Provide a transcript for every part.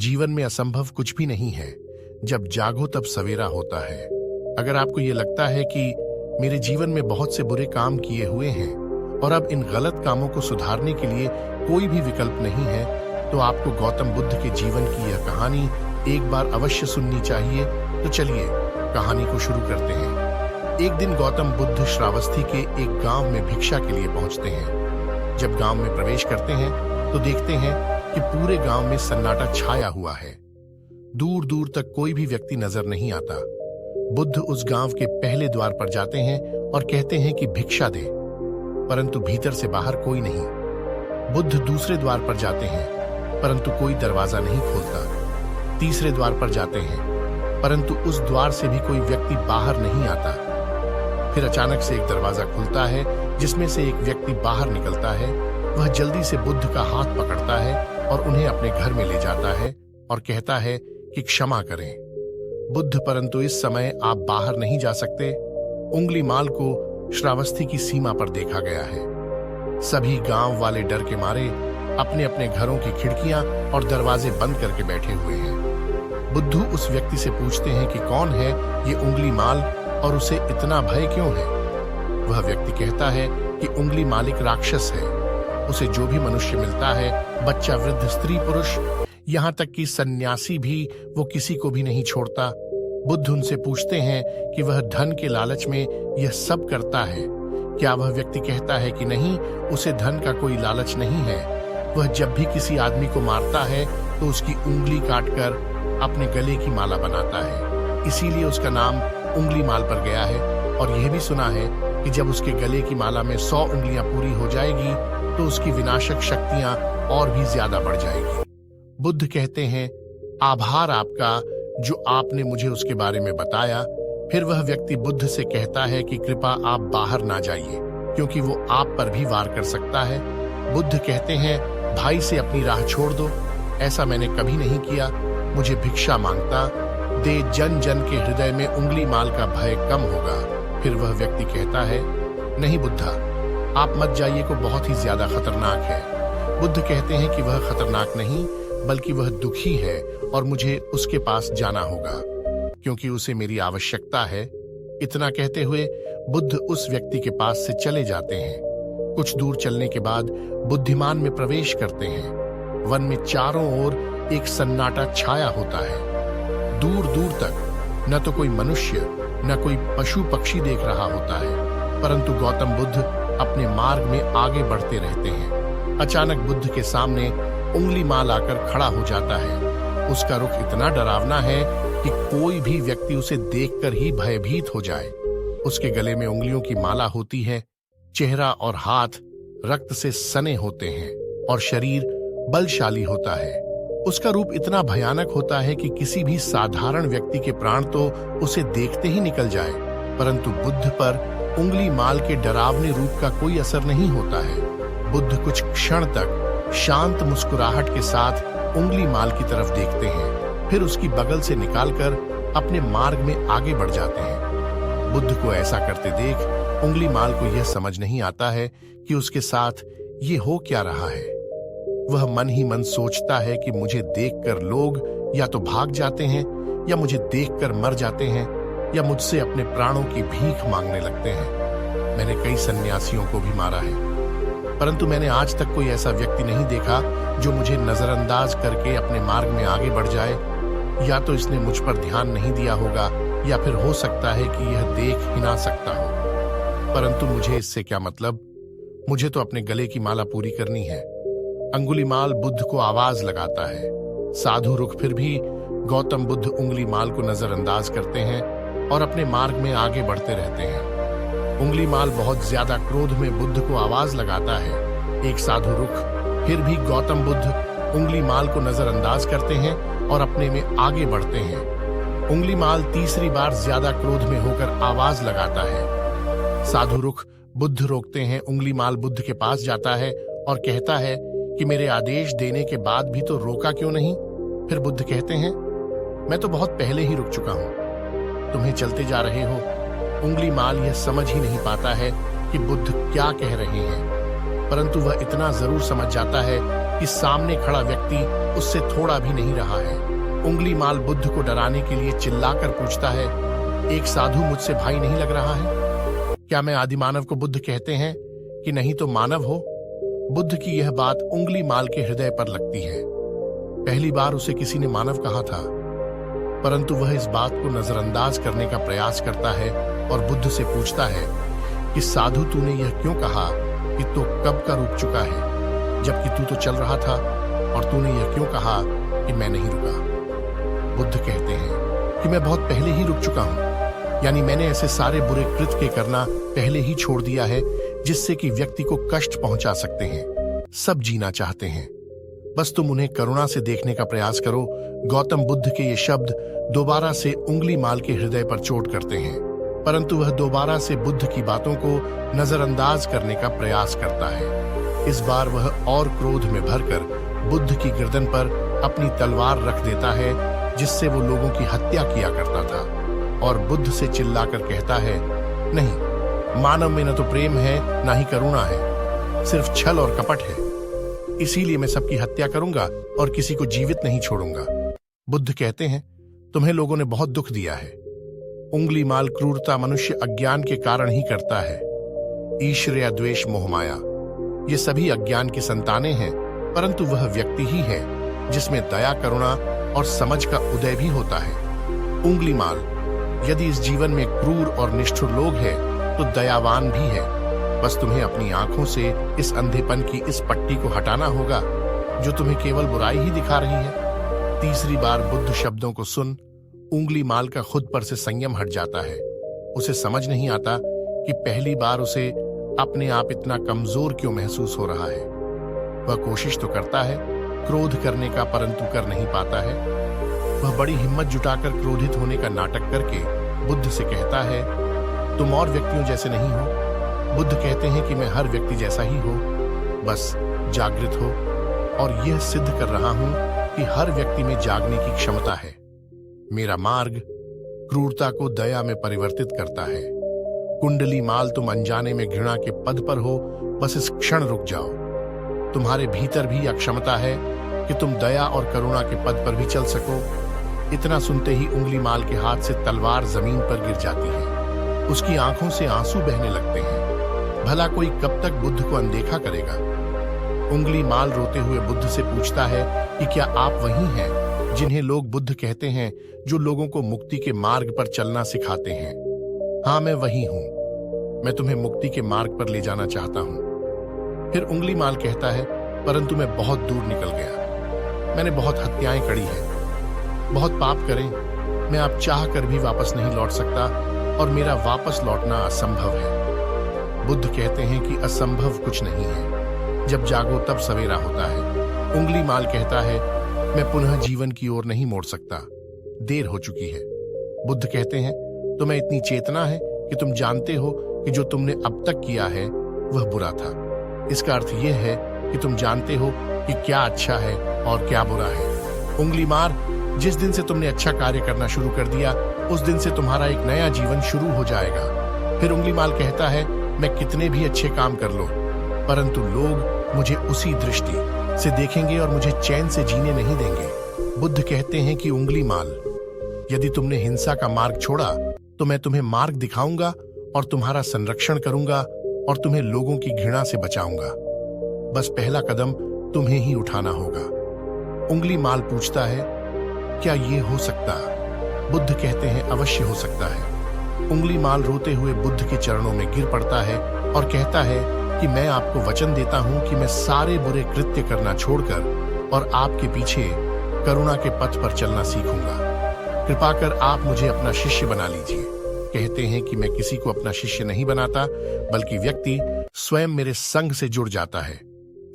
जीवन में असंभव कुछ भी नहीं है। जब जागो तब सवेरा होता है। अगर आपको ये लगता है कि मेरे जीवन में बहुत से बुरे काम किए हुए हैं और अब इन गलत कामों को सुधारने के लिए कोई भी विकल्प नहीं है, तो आपको गौतम बुद्ध के जीवन की यह कहानी एक बार अवश्य सुननी चाहिए। तो चलिए कहानी को शुरू करते हैं। एक दिन गौतम बुद्ध श्रावस्ती के एक गांव में भिक्षा के लिए पहुंचते हैं। जब गांव में प्रवेश करते हैं तो देखते हैं कि पूरे गांव में सन्नाटा छाया हुआ है। दूर दूर तक कोई भी व्यक्ति नजर नहीं आता। बुद्ध उस गांव के पहले द्वार पर जाते हैं और कहते हैं कि भिक्षा दे, परंतु भीतर से बाहर कोई नहीं। बुद्ध दूसरे द्वार पर जाते हैं, परंतु कोई दरवाजा नहीं खोलता। तीसरे द्वार पर जाते हैं, परंतु उस द्वार से भी कोई व्यक्ति बाहर नहीं आता। फिर अचानक से एक दरवाजा खुलता है, जिसमें से एक व्यक्ति बाहर निकलता है। वह जल्दी से बुद्ध का हाथ पकड़ता है और उन्हें अपने घर में ले जाता है और कहता है कि क्षमा करें बुद्ध, परंतु इस समय आप बाहर नहीं जा सकते। उंगली माल को श्रावस्ती की सीमा पर देखा गया है। सभी गांव वाले डर के मारे अपने अपने घरों की खिड़कियां और दरवाजे बंद करके बैठे हुए हैं। बुद्ध उस व्यक्ति से पूछते हैं कि कौन है ये उंगली माल और उसे इतना भय क्यों है। वह व्यक्ति कहता है कि उंगली माल एक राक्षस है। उसे जो भी मनुष्य मिलता है, बच्चा, वृद्ध, स्त्री, पुरुष, यहाँ तक कि सन्यासी भी, वो किसी को भी नहीं छोड़ता। बुद्ध उनसे पूछते हैं कि वह धन के लालच में यह सब करता है। क्या वह व्यक्ति कहता है कि नहीं, उसे धन का कोई लालच नहीं है। वह जब भी किसी आदमी को मारता है तो उसकी उंगली काटकर अपने गले की माला बनाता है, इसीलिए उसका नाम उंगली माल पर गया है। और यह भी सुना है कि जब उसके गले की माला में 100 उंगलियां पूरी हो जाएगी तो उसकी विनाशक शक्तियां और भी ज्यादा बढ़ जाएगी। बुद्ध कहते हैं, आभार आपका जो आपने मुझे उसके बारे में बताया। फिर वह व्यक्ति बुद्ध से कहता है कि कृपया आप बाहर ना जाइए, क्योंकि वो आप पर भी वार कर सकता है। बुद्ध कहते हैं, भाई से अपनी राह छोड़ दो, ऐसा मैंने कभी नहीं किया। मुझे भिक्षा मांगता दे, जन जन के हृदय में उंगली माल का भय कम होगा। फिर वह व्यक्ति कहता है, नहीं बुद्धा, आप मत जाइए, को बहुत ही ज्यादा खतरनाक है। बुद्ध कहते हैं कि वह खतरनाक नहीं, बल्कि वह दुखी है और मुझे उसके पास जाना होगा, क्योंकि उसे मेरी आवश्यकता है। इतना कहते हुए बुद्ध उस व्यक्ति के पास से चले जाते हैं। कुछ दूर चलने के बाद बुद्धिमान में प्रवेश करते हैं। वन में चारों ओर एक सन्नाटा छाया होता है। दूर दूर तक न तो कोई मनुष्य न कोई पशु पक्षी देख रहा होता है, परंतु गौतम बुद्ध अपने मार्ग में आगे बढ़ते रहते हैं। अचानक बुद्ध के सामने उंगली माल आकर खड़ा हो जाता है। उसका रुख इतना डरावना है कि कोई भी व्यक्ति उसे देखकर ही भयभीत हो जाए। उसके गले में उंगलियों की माला होती है। चेहरा और हाथ रक्त से सने होते हैं और शरीर बलशाली होता है। उसका रूप इतना भयानक होता है कि किसी भी साधारण व्यक्ति के प्राण तो उसे देखते ही निकल जाए, परंतु बुद्ध पर उंगली माल के डरावने रूप का कोई असर नहीं होता है। बुद्ध कुछ क्षण तक शांत मुस्कुराहट के साथ उंगली माल की तरफ देखते हैं, फिर उसकी बगल से निकालकर अपने मार्ग में आगे बढ़ जाते हैं। बुद्ध को ऐसा करते देख उंगली माल को यह समझ नहीं आता है कि उसके साथ ये हो क्या रहा है। वह मन ही मन सोचता है कि मुझे देखकर लोग या तो भाग जाते हैं, या मुझे देखकर मर जाते हैं, या मुझसे अपने प्राणों की भीख मांगने लगते हैं। मैंने कई सन्यासियों को भी मारा है, परंतु मैंने आज तक कोई ऐसा व्यक्ति नहीं देखा जो मुझे नजरअंदाज करके अपने मार्ग में आगे बढ़ जाए। या तो इसने मुझ पर ध्यान नहीं दिया होगा, या फिर हो सकता है कि यह देख ही ना सकता हो। परंतु मुझे इससे क्या मतलब, मुझे तो अपने गले की माला पूरी करनी है। अंगुलीमाल बुद्ध को आवाज लगाता है। साधु रुख फिर भी गौतम बुद्ध उंगली माल को नजरअंदाज करते हैं और अपने मार्ग में आगे बढ़ते रहते हैं। उंगली माल बहुत ज्यादा क्रोध में बुद्ध को आवाज लगाता है। एक साधु रुख फिर भी गौतम बुद्ध उंगली माल को नजरअंदाज करते हैं और अपने में आगे बढ़ते हैं। उंगली माल तीसरी बार ज्यादा क्रोध में होकर आवाज लगाता है। साधु रुख बुद्ध रोकते हैं। उंगली माल बुद्ध के पास जाता है और कहता है कि मेरे आदेश देने के बाद भी तो रोका क्यों नहीं। फिर बुद्ध कहते हैं, मैं तो बहुत पहले ही रुक चुका हूं, तुम्हें चलते जा रहे हो। उंगली माल यह समझ ही नहीं पाता है कि बुद्ध क्या कह रहे हैं, परंतु वह इतना जरूर समझ जाता है कि कि सामने खड़ा व्यक्ति उससे थोड़ा भी नहीं रहा है। उंगली माल बुद्ध को डराने के लिए चिल्लाकर पूछता है, एक साधु मुझसे भाई नहीं लग रहा है? क्या मैं आदिमानव को बुद्ध कहते हैं कि नहीं तो मानव हो? बुद्ध की यह बात उंगली माल के हृदय पर लगती है। पहली बार उसे किसी ने मानव कहा था, परंतु वह इस बात को नजरअंदाज करने का प्रयास करता है और बुद्ध से पूछता है कि साधु तूने यह क्यों कहा कि तो कब का रुक चुका है, जबकि तू तो चल रहा था, और तूने यह क्यों कहा कि मैं नहीं रुका? बुद्ध कहते हैं कि मैं बहुत पहले ही रुक चुका हूं, यानी मैंने ऐसे सारे बुरे कृत्य के करना पहले ही छोड़ दिया है जिससे कि व्यक्ति को कष्ट पहुंचा सकते हैं। सब जीना चाहते हैं, बस तुम उन्हें करुणा से देखने का प्रयास करो। गौतम बुद्ध के ये शब्द दोबारा से उंगली माल के हृदय पर चोट करते हैं, परंतु वह दोबारा से बुद्ध की बातों को नजरअंदाज करने का प्रयास करता है। इस बार वह और क्रोध में भरकर बुद्ध की गर्दन पर अपनी तलवार रख देता है, जिससे वो लोगों की हत्या किया करता था, और बुद्ध से चिल्लाकर कहता है, नहीं, मानव में न तो प्रेम है न ही करुणा है, सिर्फ छल और कपट है। इसीलिए मैं सबकी हत्या करूंगा और किसी को जीवित नहीं छोड़ूंगा। बुद्ध कहते हैं, तुम्हें लोगों ने बहुत दुख दिया है। उंगली माल क्रूरता मनुष्य अज्ञान के कारण ही करता है। ईर्ष्या, द्वेष, मोहमाया, ये सभी अज्ञान की संतानें हैं, परंतु वह व्यक्ति ही है जिसमें दया, करुणा और समझ का उदय भी होता है। उंगली माल, यदि इस जीवन में क्रूर और निष्ठुर लोग हैं, तो दयावान भी है। बस तुम्हें अपनी आंखों से इस अंधेपन की इस पट्टी को हटाना होगा जो तुम्हें केवल बुराई ही दिखा रही है। तीसरी बार बुद्ध शब्दों को सुन उंगली माल का खुद पर से संयम हट जाता है। उसे समझ नहीं आता कि पहली बार उसे अपने आप इतना कमजोर क्यों महसूस हो रहा है। वह कोशिश तो करता है क्रोध करने का, परंतु कर नहीं पाता है। वह बड़ी हिम्मत जुटाकर क्रोधित होने का नाटक करके बुद्ध से कहता है, तुम और व्यक्तियों जैसे नहीं हो। बुद्ध कहते हैं कि मैं हर व्यक्ति जैसा ही हूं, बस जागृत हो, और यह सिद्ध कर रहा हूं कि हर व्यक्ति में जागने की क्षमता है। मेरा मार्ग क्रूरता को दया में परिवर्तित करता है। कुंडली माल, तुम अनजाने में घृणा के पद पर हो, बस इस क्षण रुक जाओ। तुम्हारे भीतर भी अक्षमता है कि तुम दया और करुणा के पद पर भी चल सको। इतना सुनते ही उंगली माल के हाथ से तलवार जमीन पर गिर जाती है। उसकी आंखों से आंसू बहने लगते हैं। भला कोई कब तक बुद्ध को अनदेखा करेगा? उंगली माल रोते हुए बुद्ध से पूछता है कि क्या आप वही हैं जिन्हें लोग बुद्ध कहते हैं, जो लोगों को मुक्ति के मार्ग पर चलना सिखाते हैं? हाँ, मैं वही हूं। मैं तुम्हें मुक्ति के मार्ग पर ले जाना चाहता हूं। फिर उंगली माल कहता है, परंतु मैं बहुत दूर निकल गया। मैंने बहुत हत्याएं करी हैं, बहुत पाप करें। मैं अब चाह कर भी वापस नहीं लौट सकता, और मेरा वापस लौटना असंभव है। बुद्ध कहते हैं कि असंभव कुछ नहीं है, जब जागो तब सवेरा होता है। उंगली माल कहता है, मैं पुनः जीवन की ओर नहीं मोड़ सकता, देर हो चुकी है। बुद्ध कहते हैं, तुम्हें इतनी चेतना है कि तुम जानते हो कि जो तुमने अब तक किया है वह बुरा था। इसका अर्थ यह है कि तुम जानते हो कि क्या अच्छा है और क्या बुरा है। उंगली मार, जिस दिन से तुमने अच्छा कार्य करना शुरू कर दिया, उस दिन से तुम्हारा एक नया जीवन शुरू हो जाएगा। फिर उंगली माल कहता है, मैं कितने भी अच्छे काम कर लो, परंतु लोग मुझे उसी दृष्टि से देखेंगे और मुझे चैन से जीने नहीं देंगे। बुद्ध कहते हैं कि उंगली माल, यदि तुमने हिंसा का मार्ग छोड़ा तो मैं तुम्हें मार्ग दिखाऊंगा और तुम्हारा संरक्षण करूंगा और तुम्हें लोगों की घृणा से बचाऊंगा। बस पहला कदम तुम्हें ही उठाना होगा। उंगली माल पूछता है, क्या ये हो सकता? बुद्ध कहते हैं, अवश्य हो सकता है। उंगली माल रोते हुए बुद्ध के चरणों में गिर पड़ता है और कहता है कि मैं आपको वचन देता हूं कि मैं सारे बुरे कृत्य करना छोड़कर और आपके पीछे करुणा के पथ पर चलना सीखूंगा। कृपा कर आप मुझे अपना शिष्य बना लीजिए। कहते हैं कि मैं किसी को अपना शिष्य नहीं बनाता, बल्कि व्यक्ति स्वयं मेरे संग से जुड़ जाता है।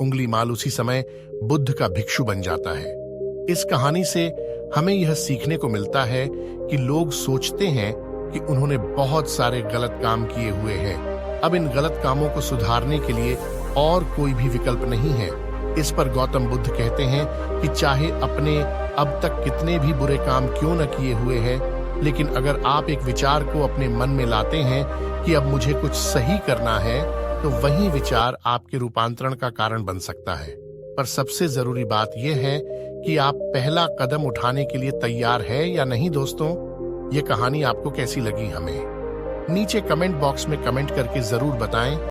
उंगली माल उसी समय बुद्ध का भिक्षु बन जाता है। इस कहानी से हमें यह सीखने को मिलता है कि लोग सोचते हैं कि उन्होंने बहुत सारे गलत काम किए हुए हैं। अब इन गलत कामों को सुधारने के लिए और कोई भी विकल्प नहीं है। इस पर गौतम बुद्ध कहते हैं कि चाहे अपने अब तक कितने भी बुरे काम क्यों न किए हुए हैं, लेकिन अगर आप एक विचार को अपने मन में लाते हैं कि अब मुझे कुछ सही करना है, तो वही विचार आपके रूपांतरण का कारण बन सकता है। पर सबसे जरूरी बात यह है कि आप पहला कदम उठाने के लिए तैयार है या नहीं। दोस्तों, ये कहानी आपको कैसी लगी हमें नीचे कमेंट बॉक्स में कमेंट करके जरूर बताएं।